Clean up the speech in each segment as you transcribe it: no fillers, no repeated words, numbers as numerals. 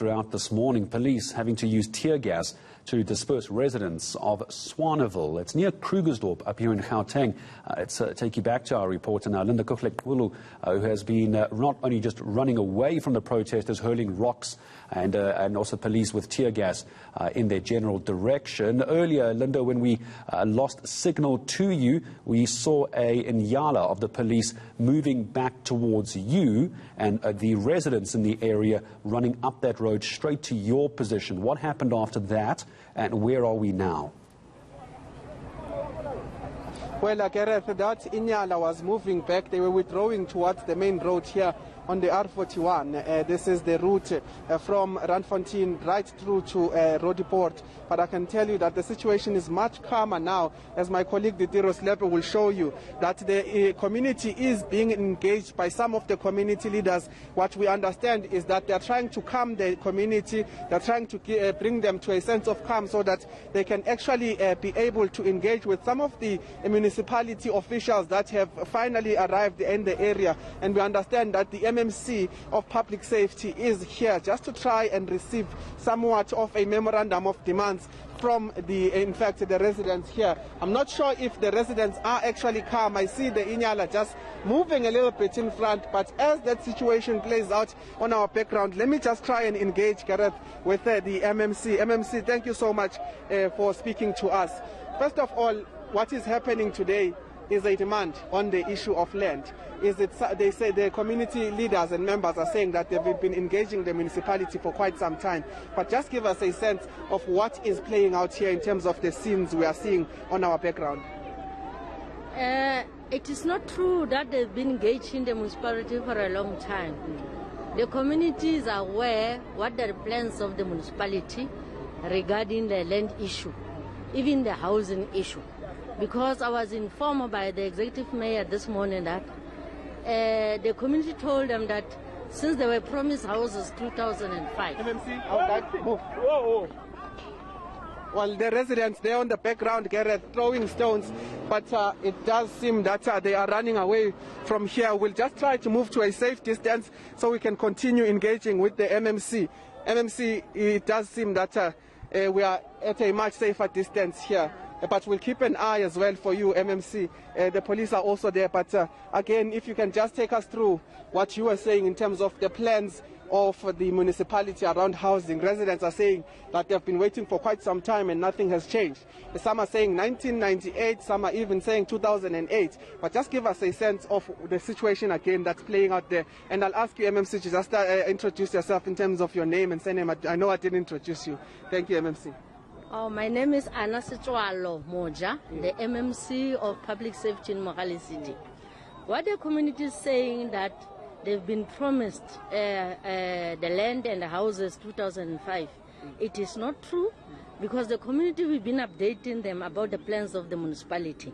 Throughout this morning, police having to use tear gas to disperse residents of Swaneville. It's near Krugersdorp up here in Gauteng. Let's take you back to our reporter now, Linda Kuhlek-Wulu, who has been not only just running away from the protesters, hurling rocks and also police with tear gas in their general direction. Earlier, Linda, when we lost signal to you, we saw a eNCA of the police moving back towards you and the residents in the area running up that road straight to your position. What happened after that, and where are we now? Well, Gareth, that eNCA was moving back. They were withdrawing towards the main road here on the R41. This is the route from Randfontein right through to Roodepoort. But I can tell you that the situation is much calmer now, as my colleague Didiros Lepe will show you, that the community is being engaged by some of the community leaders. What we understand is that they are trying to calm the community, they are trying to bring them to a sense of calm so that they can actually be able to engage with some of the municipality officials that have finally arrived in the area. And we understand that the MMC of Public Safety is here just to try and receive somewhat of a memorandum of demands from the residents here. I'm not sure if the residents are actually calm. I see the eNCA just moving a little bit in front, but as that situation plays out on our background, let me just try and engage, Gareth, with the MMC. MMC, thank you so much for speaking to us. First of all, what is happening today is a demand on the issue of land. They say the community leaders and members are saying that they've been engaging the municipality for quite some time. But just give us a sense of what is playing out here in terms of the scenes we are seeing on our background. It is not true that they've been engaged in the municipality for a long time. The community is aware what the plans of the municipality regarding the land issue, even the housing issue. Because I was informed by the executive mayor this morning that the community told them that since they were promised houses 2005. MMC, I would like to move. Well, the residents there on the background, Gareth, throwing stones, but it does seem that they are running away from here. We'll just try to move to a safe distance so we can continue engaging with the MMC. MMC, it does seem that we are at a much safer distance here. But we'll keep an eye as well for you, MMC. The police are also there. But again, if you can just take us through what you were saying in terms of the plans of the municipality around housing. Residents are saying that they've been waiting for quite some time and nothing has changed. Some are saying 1998, some are even saying 2008. But just give us a sense of the situation again that's playing out there. And I'll ask you, MMC, to just introduce yourself in terms of your name and surname. I know I didn't introduce you. Thank you, MMC. My name is Anna Sitwalo Moja, the MMC of Public Safety in Mogale City. What the community is saying that they've been promised the land and the houses 2005. It is not true, because the community, we've been updating them about the plans of the municipality.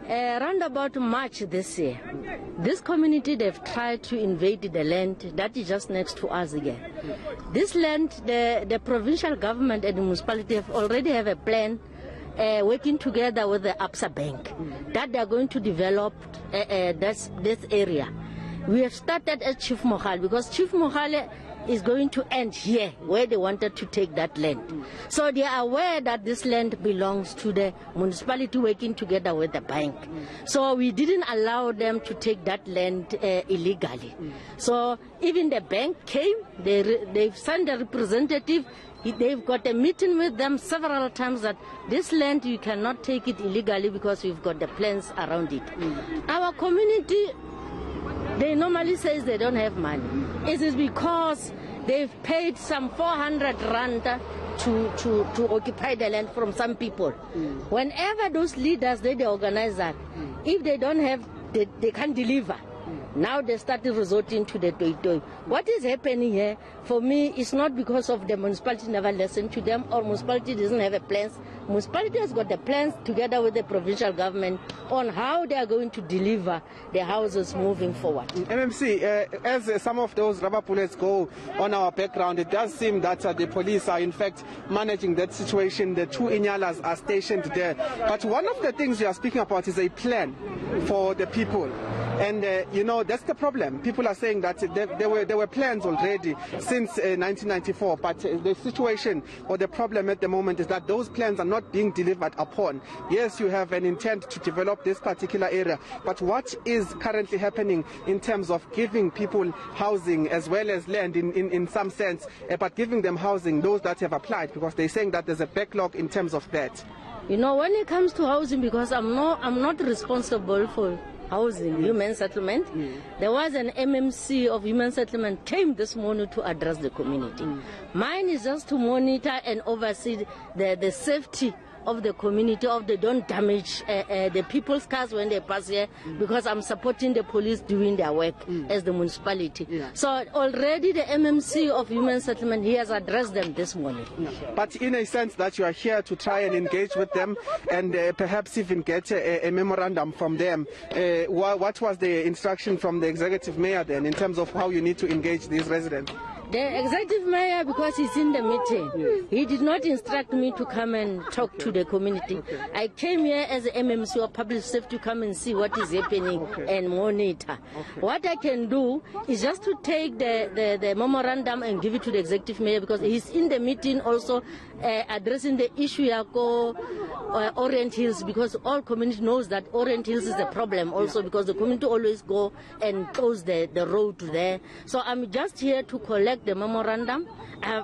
Around about March this year, this community, they've tried to invade the land that is just next to us again. This land, the provincial government and the municipality already have a plan working together with the Absa Bank that they're going to develop this area. We have started at Chief Mogale because Chief Mogale is going to end here where they wanted to take that land. So they are aware that this land belongs to the municipality working together with the bank. So we didn't allow them to take that land illegally. So even the bank came, they've sent a representative. They've got a meeting with them several times that this land, you cannot take it illegally because we've got the plans around it. Our community, they normally say they don't have money. It is because they've paid some 400 rand to occupy the land from some people. Whenever those leaders, they organize that, if they don't have, they can't deliver. Now they started resorting to the toy. What is happening here, for me, is not because of the municipality never listened to them or municipality doesn't have a plans. Municipality has got the plans together with the provincial government on how they are going to deliver the houses moving forward. MMC, as some of those rubber bullets go on our background, it does seem that the police are in fact managing that situation. The two eNCAs are stationed there. But one of the things you are speaking about is a plan for the people. And, that's the problem. People are saying that there were plans already since 1994, but the situation or the problem at the moment is that those plans are not being delivered upon. Yes, you have an intent to develop this particular area, but what is currently happening in terms of giving people housing as well as land in some sense, but giving them housing, those that have applied, because they're saying that there's a backlog in terms of that. When it comes to housing, because I'm not responsible for housing, human settlement. There was an MMC of human settlement came this morning to address the community. Mine is just to monitor and oversee the safety of the community, of they don't damage the people's cars when they pass here, because I'm supporting the police doing their work as the municipality. So already the MMC of human settlement, he has addressed them this morning. But in a sense that you are here to try and engage with them and perhaps even get a memorandum from them. What was the instruction from the executive mayor then in terms of how you need to engage these residents? The executive mayor, because he's in the meeting, he did not instruct me to come and talk to the community. I came here as an MMC of public safety to come and see what is happening and monitor. What I can do is just to take the memorandum and give it to the executive mayor, because he's in the meeting also addressing the issue Orient Hills, because all community knows that Orient Hills is the problem also, because the community always go and close the road there. So I'm just here to collect the memorandum.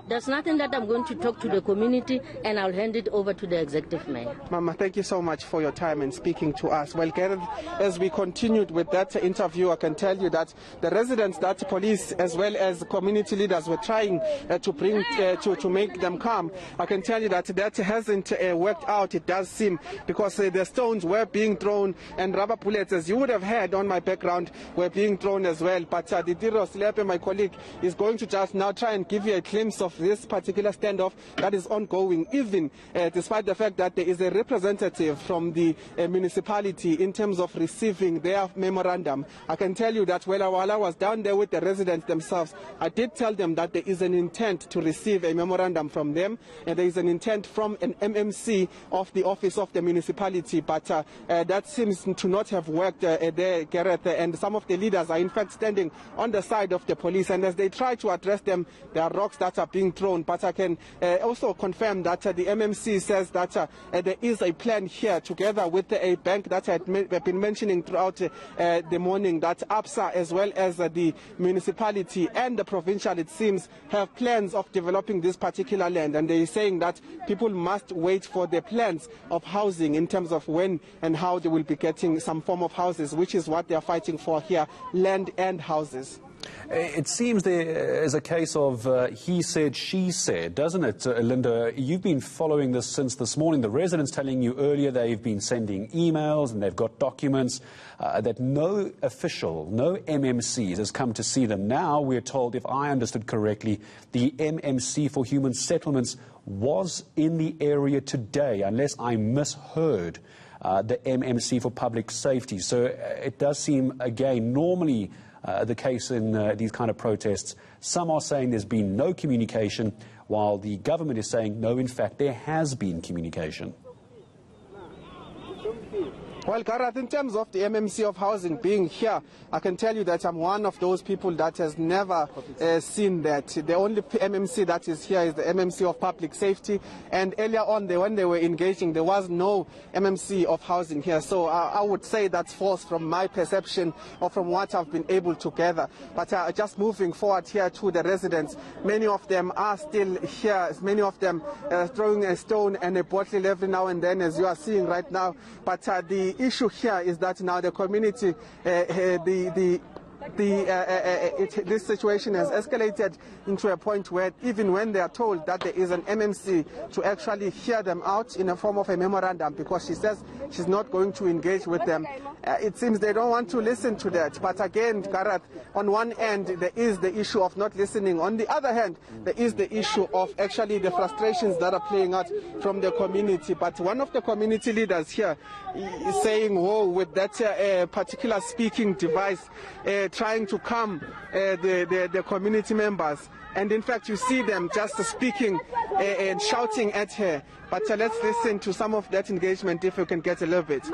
There's nothing that I'm going to talk to the community, and I'll hand it over to the executive mayor. Mama, thank you so much for your time and speaking to us. Well, Gareth, as we continued with that interview, I can tell you that the residents, that police as well as community leaders were trying to bring to make them calm. I can tell you that hasn't worked out, it does seem, because the stones were being thrown and rubber bullets, as you would have heard on my background, were being thrown as well. But the Didiro Slepe, my colleague, is going to just now try and give you a glimpse of this particular standoff that is ongoing, even despite the fact that there is a representative from the municipality in terms of receiving their memorandum. I can tell you that while I was down there with the residents themselves, I did tell them that there is an intent to receive a memorandum from them, and there is an intent from an MMC of the office of the municipality, but that seems to not have worked there, Gareth, and some of the leaders are in fact standing on the side of the police, and as they try to address them, there are rocks that are being thrown. But I can also confirm that the MMC says that there is a plan here, together with a bank that I had been mentioning throughout the morning, that APSA as well as the municipality and the provincial, it seems, have plans of developing this particular land, and they are saying that people must wait for the plans of housing in terms of when and how they will be getting some form of houses, which is what they are fighting for here, land and houses. It seems there is a case of he said, she said, doesn't it, Linda? You've been following this since this morning. The residents telling you earlier they've been sending emails and they've got documents that no official, no MMC has come to see them. Now we're told, if I understood correctly, the MMC for Human Settlements was in the area today, unless I misheard the MMC for Public Safety. So it does seem, again, normally the case in these kind of protests. Some are saying there's been no communication, while the government is saying, no, in fact, there has been communication. Well, Gareth, in terms of the MMC of housing being here, I can tell you that I'm one of those people that has never seen that. The only MMC that is here is the MMC of public safety, and earlier on, when they were engaging, there was no MMC of housing here. So I would say that's false from my perception or from what I've been able to gather. But just moving forward here to the residents, many of them are still here, many of them throwing a stone and a bottle every now and then, as you are seeing right now. But the issue here is that now the community, this situation has escalated into a point where even when they are told that there is an MMC to actually hear them out in a form of a memorandum, because she says she's not going to engage with them, it seems they don't want to listen to that. But again, Gareth, on one end there is the issue of not listening. On the other hand, there is the issue of actually the frustrations that are playing out from the community. But one of the community leaders here is saying, whoa, with that particular speaking device, trying to calm the community members. And in fact, you see them just speaking and shouting at her. But let's listen to some of that engagement if you can get a little bit.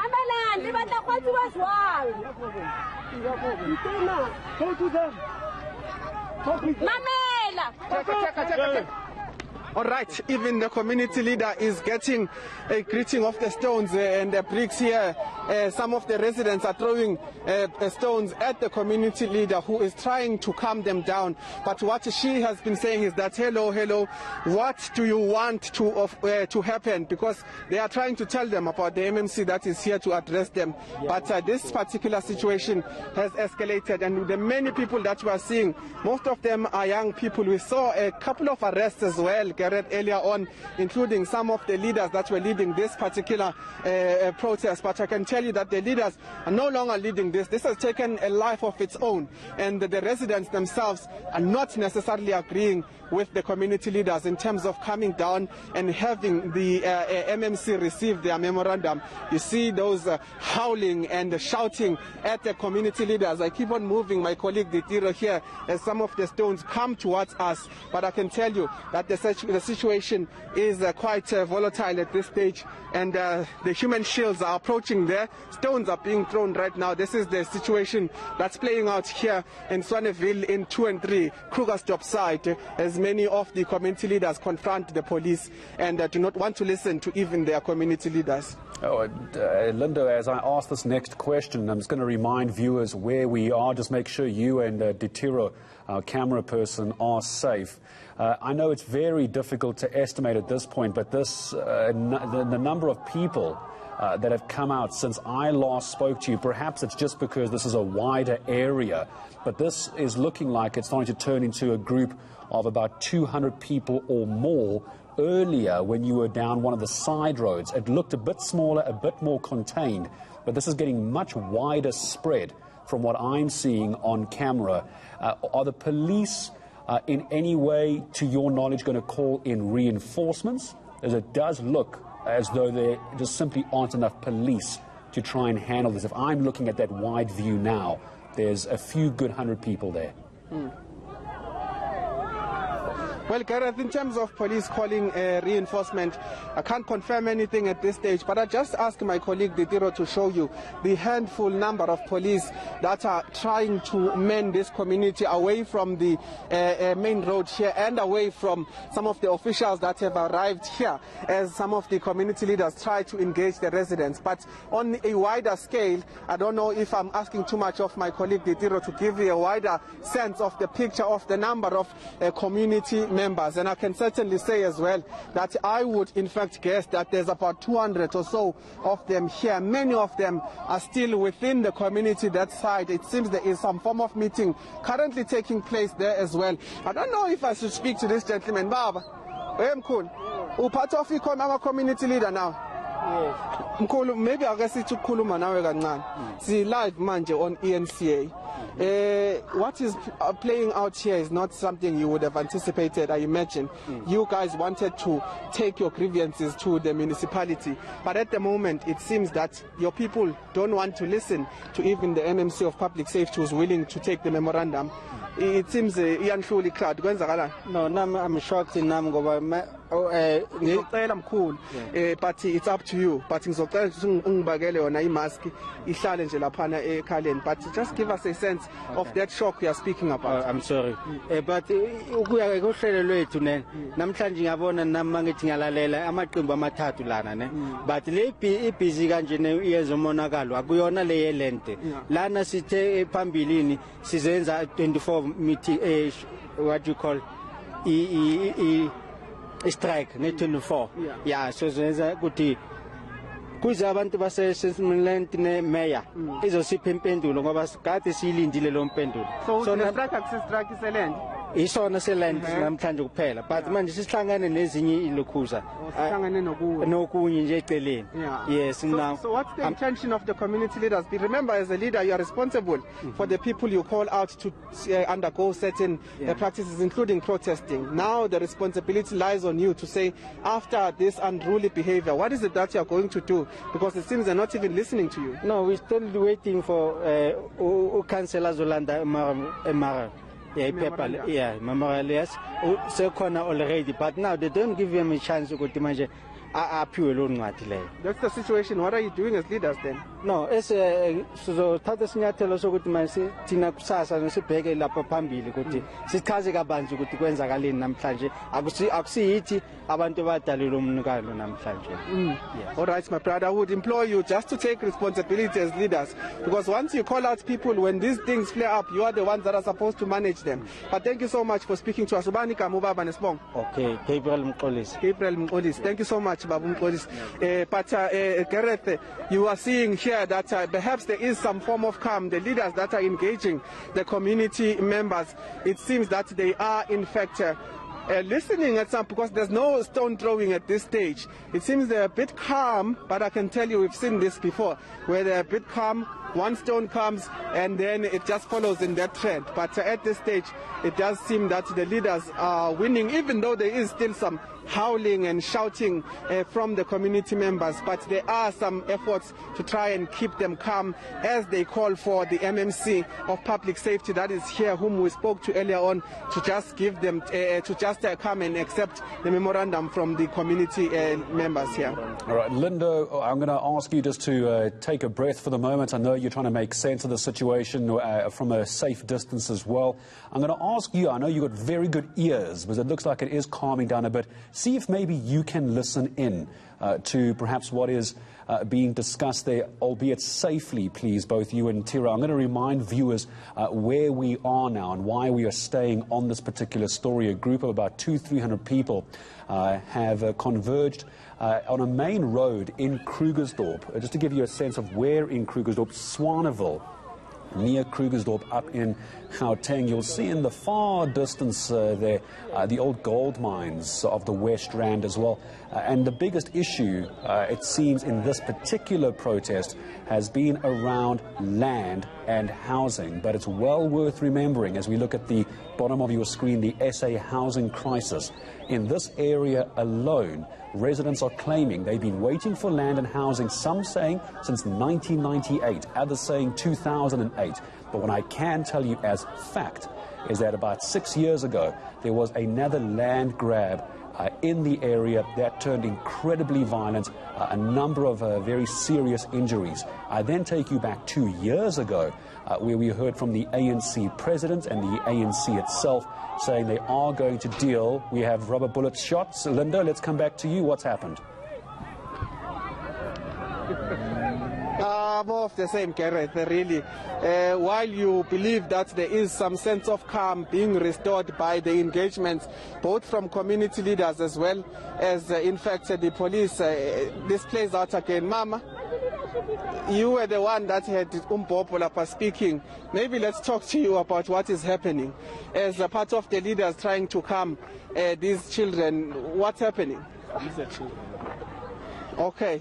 All right, even the community leader is getting a greeting of the stones and the bricks here. Some of the residents are throwing stones at the community leader, who is trying to calm them down. But what she has been saying is that, hello, what do you want to happen? Because they are trying to tell them about the MMC that is here to address them. But this particular situation has escalated, and the many people that we are seeing, most of them are young people. We saw a couple of arrests as well, Gareth, earlier on, including some of the leaders that were leading this particular protest. But I can tell you that the leaders are no longer leading this. This has taken a life of its own, and the residents themselves are not necessarily agreeing with the community leaders in terms of coming down and having the MMC receive their memorandum. You see those howling and shouting at the community leaders. I keep on moving my colleague Ditiro here as some of the stones come towards us, but I can tell you that the situation is quite volatile at this stage, and the human shields are approaching there. Stones are being thrown right now. This is the situation that's playing out here in Swaneville in 2 and 3 Krugersdorp side, as many of the community leaders confront the police and do not want to listen to even their community leaders. Lindo, as I ask this next question, I'm just going to remind viewers where we are. Just make sure you and Ditiro, our camera person, are safe. I know it's very difficult to estimate at this point, but the number of people that have come out since I last spoke to you, perhaps it's just because this is a wider area, but this is looking like it's starting to turn into a group of about 200 people or more. Earlier, when you were down one of the side roads, it looked a bit smaller, a bit more contained, but this is getting much wider spread from what I'm seeing on camera. Are the police in any way, to your knowledge, going to call in reinforcements? As it does look as though there just simply aren't enough police to try and handle this. If I'm looking at that wide view now, there's a few good 100 people there. Well, Gareth, in terms of police calling reinforcement, I can't confirm anything at this stage, but I just asked my colleague Ditiro to show you the handful number of police that are trying to mend this community away from the main road here and away from some of the officials that have arrived here, as some of the community leaders try to engage the residents. But on a wider scale, I don't know if I'm asking too much of my colleague Ditiro to give you a wider sense of the picture of the number of community members, and I can certainly say as well that I would in fact guess that there's about 200 or so of them here. Many of them are still within the community that side. It seems there is some form of meeting currently taking place there as well. I don't know if I should speak to this gentleman. Baba, cool. Part of our community leader now. Yes. Maybe I guess it's ukukhuluma nawe kancane. See live manje on eNCA. What is playing out here is not something you would have anticipated, I imagine. You guys wanted to take your grievances to the municipality, but at the moment it seems that your people don't want to listen to even the MMC of Public Safety, who's willing to take the memorandum. It seems iyanhluli crowd. No, I'm shocked in Namgoba. But it's up to you. But just give us a sense of that shock we are speaking about. I'm sorry. But but busy lana sithe phambili sizenza 24 meeting what you call strike ne 24 yeah so zenza ukuthi kuze abantu baseSwazini ne mayor izosipha impendulo ngoba kade siyilindile lo mpendulo. So the strike access strike iseland isona seland namhlanje kuphela, but manje sihlangane nezinye ilokhuza nokunye nje eceleni. Yes, now so what's the intention of the community leaders? Remember, as a leader you are responsible for the people you call out to undergo certain practices, including protesting. Now the responsibility lies on you to say, after this unruly behavior, what is it that you are going to do? Because it seems they're not even listening to you. No, we're still waiting for councillor Zolanda Emara. Memorial, yes, so already, but now they don't give them a chance to go to aphiwe lo ncwadi leyo. That's the situation. What are you doing as leaders then? No, sizothatha isinyathelo sokuthi manje thina kusasa nesibheke lapha phambili ukuthi sichaze kabanzi ukuthi kwenzakaleni namhlanje akusiyithi abantu abadalelwe umnikalo namhlanje. All right, my brother, I would implore you just to take responsibility as leaders, because once you call out people when these things flare up, you are the ones that are supposed to manage them. But thank you so much for speaking to us. Ubani Kamubaba Nesbong. Okay, Gabriel Mxolisi. Gabriel Mxolisi. Thank you so much, Babu Mxolisi. But Gareth, you are seeing here that perhaps there is some form of calm. The leaders that are engaging the community members, it seems that they are in fact listening at some, because there's no stone throwing at this stage. It seems they're a bit calm, but I can tell you we've seen this before, where they're a bit calm, one stone comes and then it just follows in that trend. But at this stage, it does seem that the leaders are winning, even though there is still some howling and shouting from the community members. But there are some efforts to try and keep them calm as they call for the MMC of Public Safety that is here, whom we spoke to earlier on, to just give them, to just come and accept the memorandum from the community members here. All right, Lindo, I'm going to ask you just to take a breath for the moment. I know you're trying to make sense of the situation from a safe distance as well. I'm going to ask you, I know you've got very good ears, but it looks like it is calming down a bit. See if maybe you can listen in to perhaps what is being discussed there, albeit safely, please, both you and Tira. I'm going to remind viewers where we are now and why we are staying on this particular story. A group of about 200-300 people have converged on a main road in Krugersdorp. Just to give you a sense of where in Krugersdorp, Swaneville, near Krugersdorp up in Gauteng. You'll see in the far distance there the old gold mines of the West Rand as well. And the biggest issue, it seems, in this particular protest has been around land and housing. But it's well worth remembering, as we look at the bottom of your screen, the SA housing crisis. In this area alone, residents are claiming they've been waiting for land and housing, some saying since 1998, others saying 2008. But what I can tell you as fact is that about 6 years ago, there was another land grab in the area that turned incredibly violent, a number of very serious injuries. I then take you back 2 years ago, where we heard from the ANC president and the ANC itself saying they are going to deal. We have rubber bullet shots. Linda, let's come back to you. What's happened? More of the same, Gareth, really. While you believe that there is some sense of calm being restored by the engagements, both from community leaders as well as, in fact, the police, this plays out again. Mama, you were the one that had Umpopola speaking. Maybe let's talk to you about what is happening. As a part of the leaders trying to calm these children, what's happening? These are children. Okay.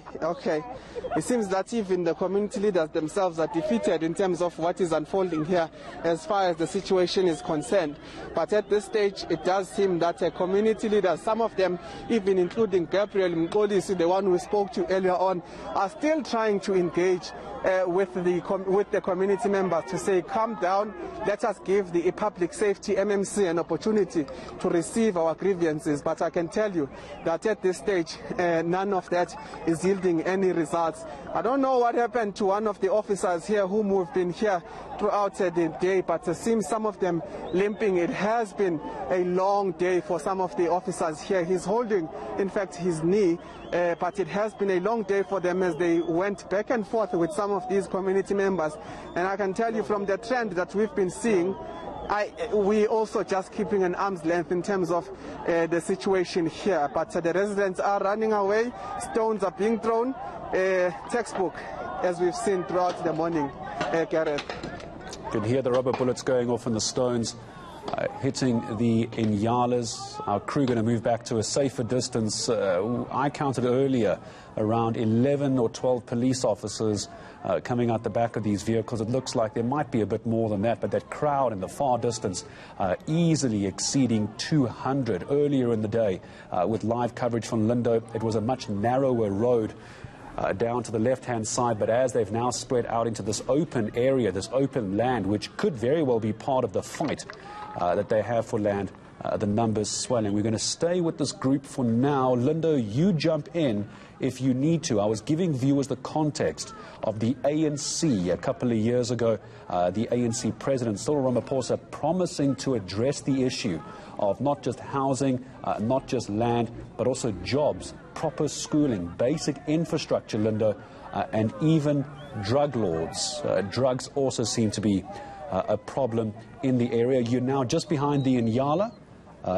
It seems that even the community leaders themselves are defeated in terms of what is unfolding here as far as the situation is concerned. But at this stage, it does seem that community leaders, some of them, even including Gabriel Mxolisi, the one we spoke to earlier on, are still trying to engage with the community members to say, calm down, let us give the public safety MMC an opportunity to receive our grievances. But I can tell you that at this stage, none of that is yielding any results. I don't know what happened to one of the officers here whom we've been here throughout the day, but it seems some of them limping. It has been a long day for some of the officers here. He's holding, in fact, his knee, but it has been a long day for them as they went back and forth with some of these community members. And I can tell you from the trend that we've been seeing, we also just keeping an arm's length in terms of the situation here. But the residents are running away, stones are being thrown, textbook, as we've seen throughout the morning, Gareth. You can hear the rubber bullets going off and the stones hitting the Inyalas. Our crew going to move back to a safer distance. I counted earlier around 11 or 12 police officers coming out the back of these vehicles. It looks like there might be a bit more than that, but that crowd in the far distance easily exceeding 200 earlier in the day. With live coverage from Lindo, it was a much narrower road down to the left-hand side, but as they've now spread out into this open area, this open land, which could very well be part of the fight that they have for land, the numbers swelling. We're going to stay with this group for now. Lindo, you jump in if you need to. I was giving viewers the context of the ANC a couple of years ago. The ANC president, Cyril Ramaphosa, promising to address the issue of not just housing, not just land, but also jobs, proper schooling, basic infrastructure, Lindo, and even drug lords. Drugs also seem to be a problem in the area. You're now just behind the eNCA.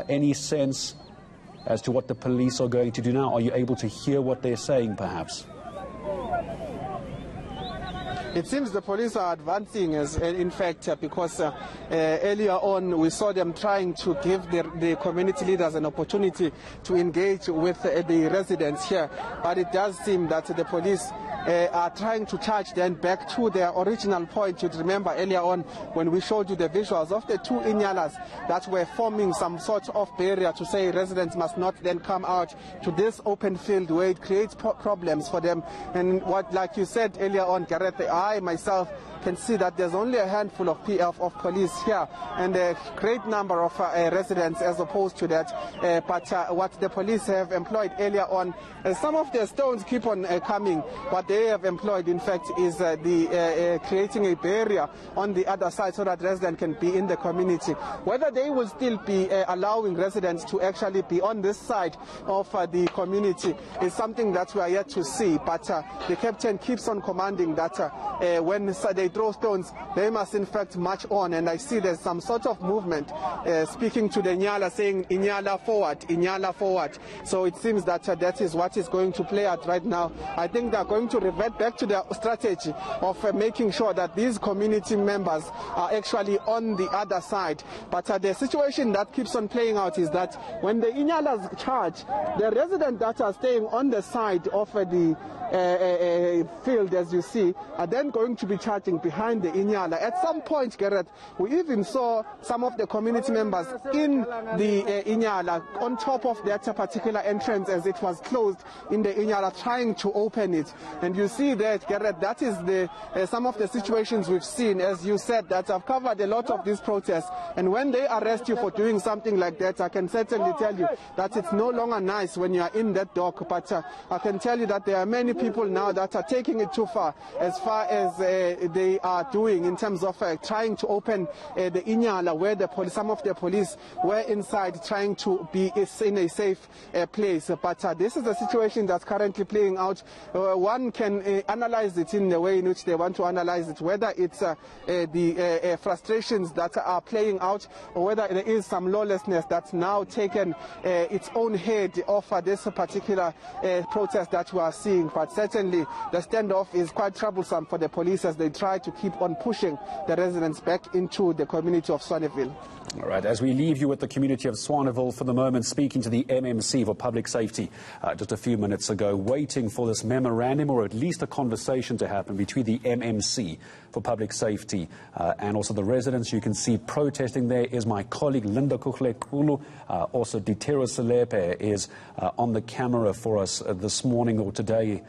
Any sense as to what the police are going to do now? Are you able to hear what they're saying, perhaps? It seems the police are advancing, in fact, because earlier on we saw them trying to give the community leaders an opportunity to engage with the residents here. But it does seem that the police are trying to charge them back to their original point. You'd remember earlier on when we showed you the visuals of the two eNCAs that were forming some sort of barrier to say residents must not then come out to this open field where it creates problems for them. And what, like you said earlier on, Gareth, I myself can see that there's only a handful of police here and a great number of residents as opposed to that. But what the police have employed earlier on, some of the stones keep on coming. What they have employed, in fact, is creating a barrier on the other side so that residents can be in the community. Whether they will still be allowing residents to actually be on this side of the community is something that we are yet to see. But the captain keeps on commanding that when they throw stones, they must in fact march on. And I see there's some sort of movement speaking to the eNCA, saying eNCA forward, eNCA forward. So it seems that that is what is going to play out right now. I think they're going to revert back to their strategy of making sure that these community members are actually on the other side. But the situation that keeps on playing out is that when the eNCAs charge, the residents that are staying on the side of the field, as you see, are then going to be charging behind the eNCA. At some point, Gareth, we even saw some of the community members in the eNCA on top of that particular entrance as it was closed in the eNCA, trying to open it. And you see that, Gareth, that is the some of the situations we've seen, as you said, that have covered a lot of these protests. And when they arrest you for doing something like that, I can certainly tell you that it's no longer nice when you are in that dock. But I can tell you that there are many people now that are taking it too far as they are doing in terms of trying to open the eNCA where some of the police were inside trying to be in a safe place. But this is the situation that's currently playing out. One can analyze it in the way in which they want to analyze it, whether it's the frustrations that are playing out or whether there is some lawlessness that's now taken its own head of this particular protest that we are seeing. But certainly the standoff is quite troublesome for the police as they try to keep on pushing the residents back into the community of Swaneville. All right, as we leave you with the community of Swaneville for the moment, speaking to the MMC for Public Safety just a few minutes ago, waiting for this memorandum or at least a conversation to happen between the MMC for Public Safety and also the residents. You can see protesting there is my colleague Linda Kukle-Kulu. Also Ditero Selepe is on the camera for us this morning or today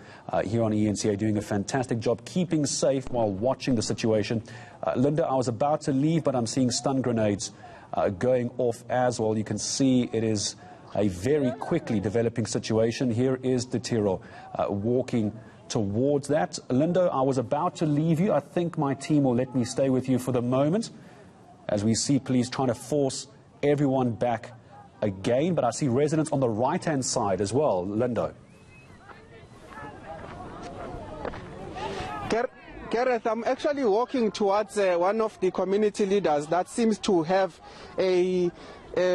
here on eNCA, doing a fantastic job keeping safe while watching the situation. Linda, I was about to leave, but I'm seeing stun grenades going off as well. You can see it is a very quickly developing situation. Here is Ditero walking towards that. Linda, I was about to leave you. I think my team will let me stay with you for the moment as we see police trying to force everyone back again. But I see residents on the right-hand side as well. Linda. Gareth, I'm actually walking towards one of the community leaders that seems to have a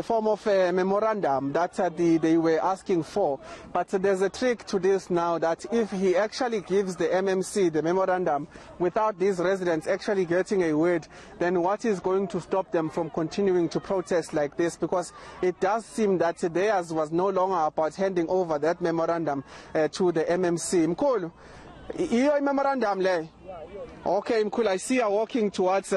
form of a memorandum that they were asking for. But there's a trick to this now, that if he actually gives the MMC the memorandum without these residents actually getting a word, then what is going to stop them from continuing to protest like this? Because it does seem that theirs was no longer about handing over that memorandum to the MMC. Mkhulu, iyo memorandum le. Okay, Mkhulu, I see you walking towards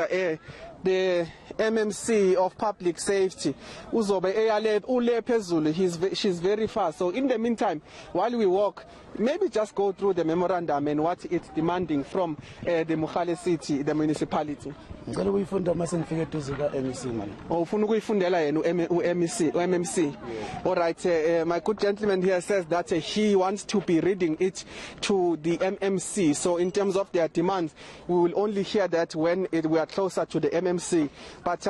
the MMC of Public Safety. Uzobe eyale ule phezulu, she's very fast. So in the meantime, while we walk, maybe just go through the memorandum and what it's demanding from the Mogale City, the municipality. Ngicela ukuyifunda mase ngifike eduze ka MEC manje. Oh, ufuna ukuyifundela yena MMC. All right, my good gentleman here says that he wants to be reading it to the MMC. So in terms of their demands, we will only hear that when we are closer to the MMC. But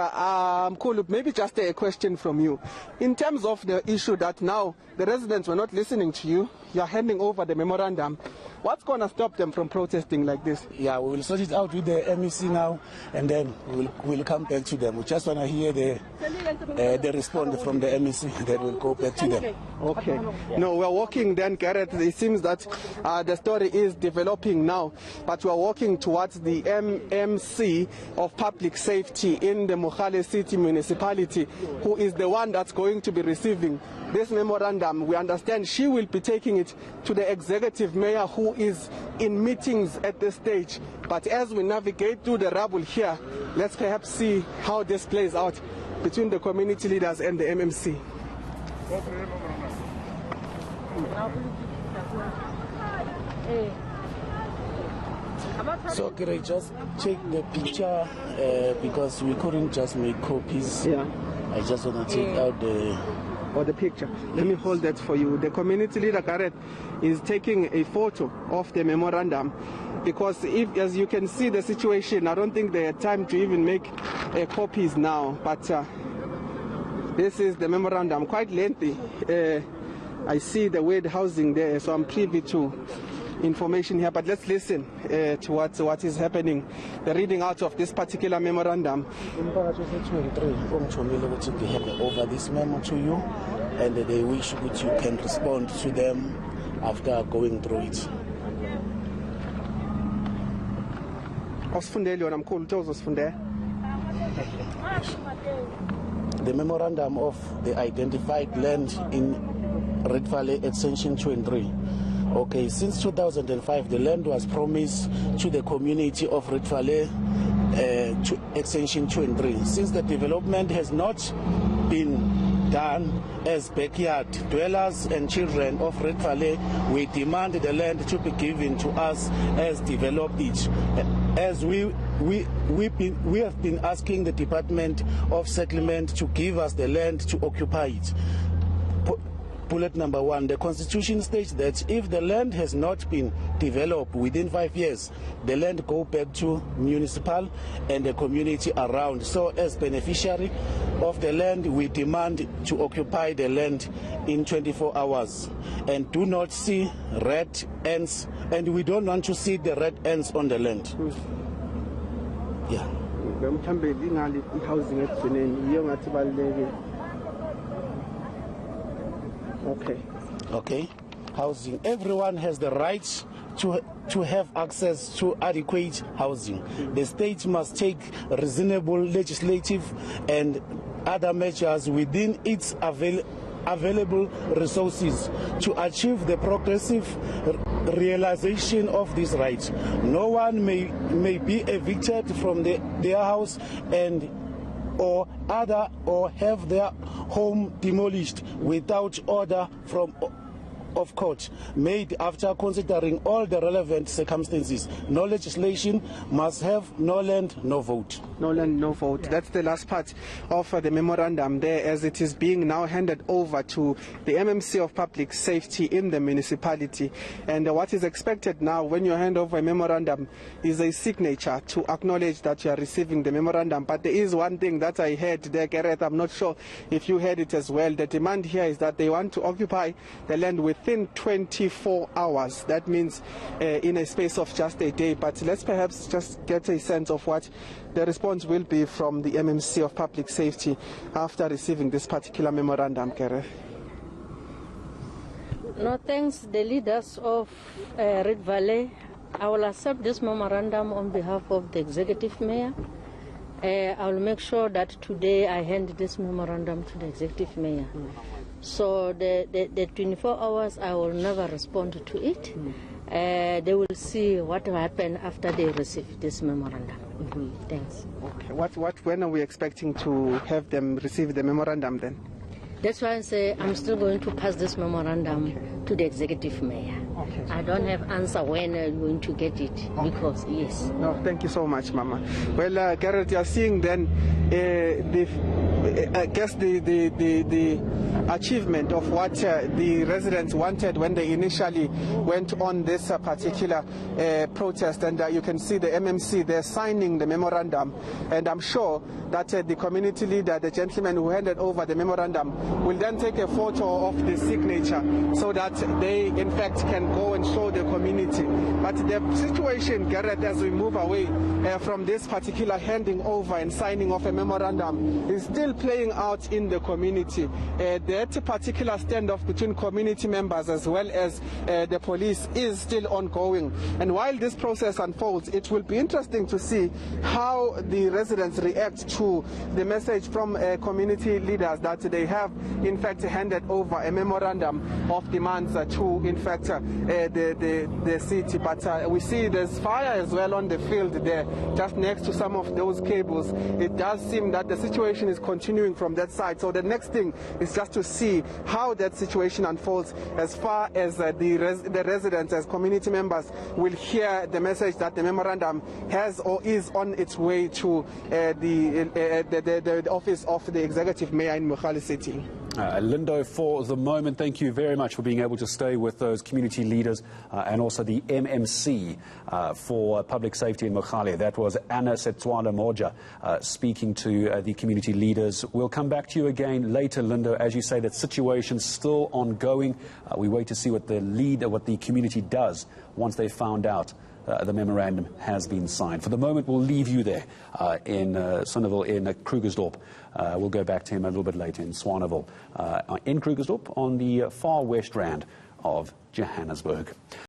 cool, maybe just a question from you. In terms of the issue that now the residents were not listening to you, you are handing over the memorandum. What's going to stop them from protesting like this? Yeah, we will sort it out with the MEC now, and then we'll come back to them. We just want to hear the response from the MEC, then we'll go back to them. Okay. No, we're walking then, Gareth. It seems that the story is developing now, but we're walking towards the MMC of Public Safety in the Mogale City municipality, who is the one that's going to be receiving this memorandum. We understand she will be taking it to the executive mayor, who is in meetings at this stage. But as we navigate through the rubble here, let's perhaps see how this plays out between the community leaders and the MMC. So can I just take the picture because we couldn't just make copies. Yeah. I just want to take out the... Or the picture. Let me hold that for you. The community leader, Gareth, is taking a photo of the memorandum because if, as you can see the situation, I don't think they had time to even make copies now. But this is the memorandum, quite lengthy. I see the word housing there, so I'm privy to information here. But let's listen to what is happening. The reading out of this particular memorandum. They have over this memo to you, and they wish that you can respond to them after going through it. The memorandum of the identified land in Red Valley Extension 23. Okay, since 2005, the land was promised to the community of Red Valley to Extension 23. Since the development has not been done as backyard dwellers and children of Red Valley, we demand the land to be given to us as developed it. As we have been asking the Department of Settlement to give us the land to occupy it. Bullet number 1, the Constitution states that if the land has not been developed within 5 years, the land go back to municipal and the community around. So as beneficiary of the land, we demand to occupy the land in 24 hours and do not see red ants, and we don't want to see the red ants on the land. Yeah. Okay. Housing. Everyone has the right to have access to adequate housing. The state must take reasonable legislative and other measures within its available resources to achieve the progressive realization of this right. No one may be evicted from their house or have their home demolished without order of court made after considering all the relevant circumstances. No legislation must have no land, no vote. No land, no vote. That's the last part of the memorandum there, as it is being now handed over to the MMC of Public Safety in the municipality. And what is expected now when you hand over a memorandum is a signature to acknowledge that you are receiving the memorandum. But there is one thing that I heard there, Gareth, I'm not sure if you heard it as well. The demand here is that they want to occupy the land within 24 hours. That means in a space of just a day. But let's perhaps just get a sense of what the response will be from the MMC of Public Safety after receiving this particular memorandum, Gareth. No, thanks, the leaders of Red Valley. I will accept this memorandum on behalf of the Executive Mayor. I will make sure that today I hand this memorandum to the Executive Mayor. So the 24 hours, I will never respond to it. They will see what will happen after they receive this memorandum. Thanks. Okay. When are we expecting to have them receive the memorandum then? That's why I say I'm still going to pass this memorandum to the executive mayor. Okay. I don't have answer when I'm going to get it because yes. No, thank you so much, Mama. Well, Garrett, you are seeing then I guess the achievement of what the residents wanted when they initially went on this particular protest, and you can see the MMC there signing the memorandum, and I'm sure that the community leader, the gentleman who handed over the memorandum, will then take a photo of the signature so that they in fact can go and show the community. But the situation, Garrett, as we move away from this particular handing over and signing of a memorandum, is still playing out in the community. That particular standoff between community members as well as the police is still ongoing. And while this process unfolds, it will be interesting to see how the residents react to the message from community leaders that they have in fact handed over a memorandum of demands to in fact the city. But we see there's fire as well on the field there, just next to some of those cables. It does seem that the situation is continuing from that side. So the next thing is just to see how that situation unfolds as far as the residents, as community members, will hear the message that the memorandum has or is on its way to the office of the executive mayor in Mogale City. Lindo, for the moment, thank you very much for being able to stay with those community leaders and also the MMC for public safety in Mogale. That was Anna Setswana Moja speaking to the community leaders. We'll come back to you again later, Lindo. As you say, that situation's still ongoing. We wait to see what the community does once they found out the memorandum has been signed. For the moment, we'll leave you there in Swaneville, in Krugersdorp. We'll go back to him a little bit later in Swaneville, in Krugersdorp, on the far west rand of Johannesburg.